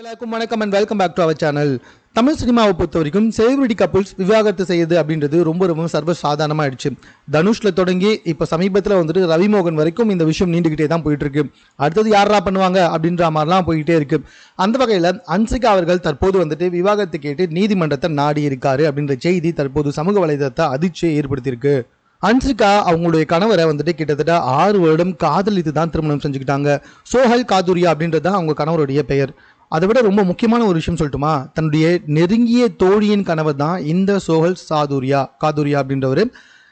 எல்லாருக்கும் வணக்கம் and welcome back to our channel. Tamil சினிமாவை பொறுத்த வரைக்கும் செலிபிரிட்டி கப்புள்ஸ் விவாகரத்து செய்யுது அப்படின்றது ரொம்ப சர்வ சாதாரணமாகிடுச்சு. தனுஷ்ல தொடங்கி இப்போ சமீபத்தில் வந்துட்டு ரவிமோகன் வரைக்கும் இந்த விஷயம் நீண்டுகிட்டே தான் போயிட்டு இருக்கு. அடுத்தது யாரா பண்ணுவாங்க அப்படின்ற மாதிரிலாம் போயிட்டே இருக்கு. அந்த வகையில் அன்சிகா அவர்கள் தற்போது வந்துட்டு விவாகரத்து கேட்டு நீதிமன்றத்தை நாடி இருக்காரு அப்படின்ற செய்தி தற்போது சமூக வலைதளத்தை அதிர்ச்சியை ஏற்படுத்தியிருக்கு. அன்சிகா அவங்களுடைய கணவரை வந்துட்டு கிட்டத்தட்ட 6 வருடம் காதலித்து தான் திருமணம் செஞ்சுக்கிட்டாங்க. சோஹல் காதுரியா அப்படின்றது அவங்க கணவருடைய பெயர். அதை விட ரொம்ப முக்கியமான ஒரு விஷயம் சொல்லட்டுமா, தன்னுடைய நெருங்கிய தோழியின் கணவர் தான் இந்த சோஹல் காதுரியா அப்படின்றவர்.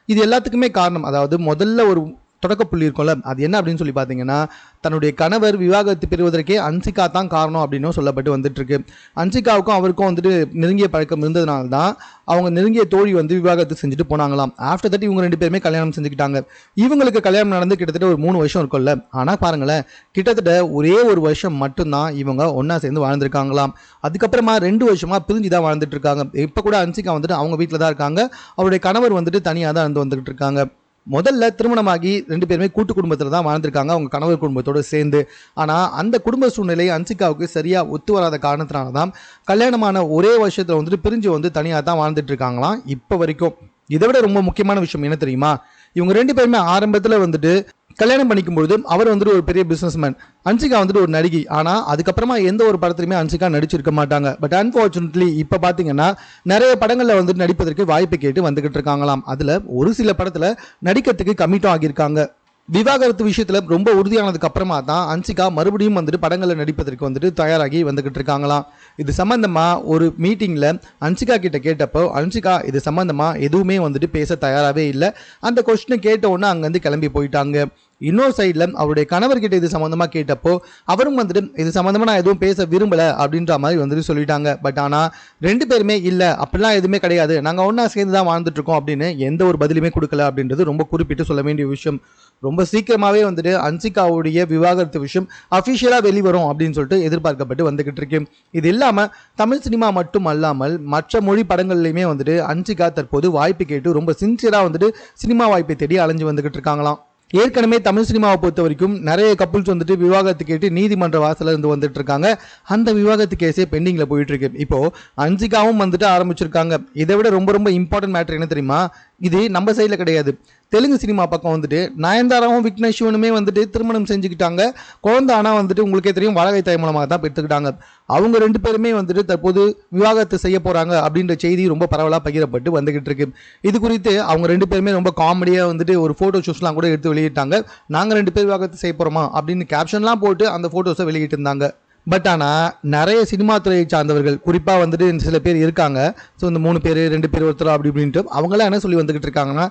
இது எல்லாத்துக்குமே காரணம், அதாவது முதல்ல ஒரு தொடக்க புள்ளி இருக்கும்ல, அது என்ன அப்படின்னு சொல்லி பார்த்தீங்கன்னா, தன்னுடைய கணவர் விவாகரத்து பெறுவதற்கே அன்சிகா தான் காரணம் அப்படின்னு சொல்லப்பட்டு வந்துட்டு இருக்கு. அன்சிகாவுக்கும் அவருக்கும் வந்துட்டு நெருங்கிய பழக்கம் இருந்ததுனால தான் அவங்க நெருங்கிய தோழி வந்து விவாகரத்து செஞ்சுட்டு போனாங்களாம். ஆஃப்டர் தட் இவங்க 2 பேருமே கல்யாணம் செஞ்சுக்கிட்டாங்க. இவங்களுக்கு கல்யாணம் நடந்து கிட்டத்தட்ட ஒரு 3 வருஷம் இருக்கும்ல. ஆனால் பாருங்களேன், கிட்டத்தட்ட ஒரே ஒரு வருஷம் மட்டும்தான் இவங்க ஒன்றா சேர்ந்து வாழ்ந்துருக்காங்களாம். அதுக்கப்புறமா 2 வருஷமா பிரிஞ்சு தான் வாழ்ந்துட்டு இருக்காங்க. இப்போ கூட அன்சிகா வந்துட்டு அவங்க வீட்டில் தான் இருக்காங்க. அவருடைய கணவர் வந்துட்டு தனியாக தான் இருந்து வந்துகிட்டு இருக்காங்க. முதல்ல திருமணமாகி 2 பேருமே கூட்டு குடும்பத்தில் தான் வாழ்ந்திருக்காங்க, அவங்க கணவர் குடும்பத்தோடு சேர்ந்து. ஆனால் அந்த குடும்ப சூழ்நிலை அன்சிகாவுக்கு சரியாக ஒத்து வராத காரணத்தினால தான் கல்யாணமான ஒரே வருஷத்தில் வந்துட்டு பிரிஞ்சு வந்து தனியாக தான் வாழ்ந்துட்டு இருக்காங்களாம் இப்போ வரைக்கும். இதை விட ரொம்ப முக்கியமான விஷயம் என்ன தெரியுமா, இவங்க 2 பேருமே ஆரம்பத்தில் வந்துட்டு கல்யாணம் பண்ணிக்கும்பொழுது அவர் வந்துட்டு ஒரு பெரிய பிஸ்னஸ்மேன், அன்சிகா வந்துட்டு ஒரு நடிகை. ஆனால் அதுக்கப்புறமா எந்த ஒரு படத்துலையுமே அன்சிகா நடிச்சிருக்க மாட்டாங்க. பட் அன்ஃபார்ச்சுனேட்லி இப்போ பார்த்தீங்கன்னா நிறைய படங்களில் வந்துட்டு நடிப்பதற்கு வாய்ப்பு கேட்டு வந்துகிட்டு இருக்காங்களாம். அதில் ஒரு சில படத்தில் நடிக்கிறதுக்கு கமிட்டும் ஆகியிருக்காங்க. விவாகரத்து விஷயத்துல ரொம்ப உறுதியானதுக்கு அப்புறமா தான் அன்சிகா மறுபடியும் வந்துட்டு படங்களில் நடிப்பதற்கு வந்துட்டு தயாராகி வந்துகிட்டு இருக்காங்களாம். இது சம்பந்தமா ஒரு மீட்டிங்ல அன்சிகா கிட்ட கேட்டப்போ அன்சிகா இது சம்பந்தமா எதுவுமே வந்துட்டு பேச தயாராகவே இல்லை. அந்த கொஸ்டினை கேட்ட உடனே அங்கேருந்து கிளம்பி போயிட்டாங்க. இன்னொரு சைடில் அவருடைய கணவர்கிட்ட இது சம்மந்தமாக கேட்டப்போ அவரும் வந்துட்டு இது சம்மந்தமாக நான் எதுவும் பேச விரும்பலை அப்படின்ற மாதிரி வந்துட்டு சொல்லிட்டாங்க. பட் ஆனால் 2 பேருமே இல்லை அப்படிலாம் எதுவுமே கிடையாது, நாங்கள் ஒன்றா சேர்ந்து தான் வாழ்ந்துட்டுருக்கோம் அப்படின்னு எந்த ஒரு பதிலுமே கொடுக்கல அப்படின்றது ரொம்ப குறிப்பிட்டு சொல்ல வேண்டிய விஷயம். ரொம்ப சீக்கிரமாகவே வந்துட்டு அன்சிகாவுடைய விவாகரத்து விஷயம் அஃபிஷியலாக வெளிவரும் அப்படின்னு சொல்லிட்டு எதிர்பார்க்கப்பட்டு வந்துகிட்டு இருக்கு. இது இல்லாமல் தமிழ் சினிமா மட்டும் அல்லாமல் மற்ற மொழி படங்கள்லையுமே வந்துட்டு அன்சிகா தற்போது வாய்ப்பு கேட்டு ரொம்ப சின்சியராக வந்துட்டு சினிமா வாய்ப்பை தேடி அலைஞ்சு வந்துகிட்டு இருக்காங்களாம். ஏற்கனவே தமிழ் சினிமாவை பொறுத்த வரைக்கும் நிறைய கப்புள்ஸ் வந்துட்டு விவாகரத்து கேட்டு நீதிமன்ற வாசல இருந்து வந்துட்டு இருக்காங்க. அந்த விவாகரத்து கேஸே பெண்டிங்ல போயிட்டு இருக்கு. இப்போ அன்சிகாவும் வந்துட்டு ஆரம்பிச்சிருக்காங்க. இதை விட ரொம்ப இம்பார்ட்டன்ட் மேட்டர் என்ன தெரியுமா, இது நம்ம சைடில் கிடையாது, தெலுங்கு சினிமா பக்கம் வந்துட்டு நயன்தாராவும் விக்னேஷ் சிவனுமே வந்துட்டு திருமணம் செஞ்சுக்கிட்டாங்க. குழந்தை ஆனால் வந்துட்டு உங்களுக்கே தெரியும் வாடகை தாய் மூலமாக தான் பெற்றுக்கிட்டாங்க. அவங்க 2 பேருமே வந்துட்டு தற்போது விவாகரத்து செய்ய போகிறாங்க அப்படின்ற செய்தி ரொம்ப பரவலாக பகிரப்பட்டு வந்துகிட்டு இருக்கு. இது குறித்து அவங்க 2 பேருமே ரொம்ப காமெடியாக வந்துட்டு ஒரு ஃபோட்டோ ஷூட்ஸ்லாம் கூட எடுத்து வெளியிட்டாங்க. நாங்கள் 2 பேர் விவாகரத்து செய்ய போகிறோமா அப்படின்னு கேப்ஷன்லாம் போட்டு அந்த ஃபோட்டோஸை வெளியிட்டு இருந்தாங்க. பட் ஆனால் நிறைய சினிமா துறையை சார்ந்தவர்கள் குறிப்பாக வந்துட்டு சில பேர் இருக்காங்க. ஸோ இந்த 3 பேர் 2 பேர் ஒருத்தர் அப்படி இப்படின்ட்டு அவங்களாம் என்ன சொல்லி வந்துகிட்டு இருக்காங்கன்னா,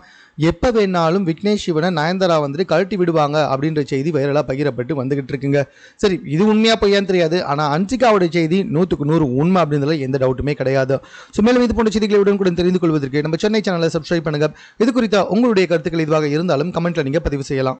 எப்போ வேணாலும் விக்னேஷ் சிவனை நயன்தாரா வந்துட்டு கழட்டி விடுவாங்க அப்படின்ற செய்தி வைரலாக பகிரப்பட்டு வந்துகிட்டு இருக்குங்க. சரி, இது உண்மையாக பொய்யான்னு தெரியாது, ஆனால் அன்சிகாவுடைய செய்தி 100க்கு 100 உண்மை அப்படின்றதுல எந்த டவுட்டுமே கிடையாது. ஸோ மேலும் இது போன்ற செய்திகளை உடனுக்குடன் தெரிந்து கொள்வதற்கு நம்ம சென்னை சேனலை சப்ஸ்கிரைப் பண்ணுங்க. இது குறித்த உங்களுடைய கருத்துக்கள் இதுவாக இருந்தாலும் கமெண்ட்ல நீங்கள் பதிவு செய்யலாம்.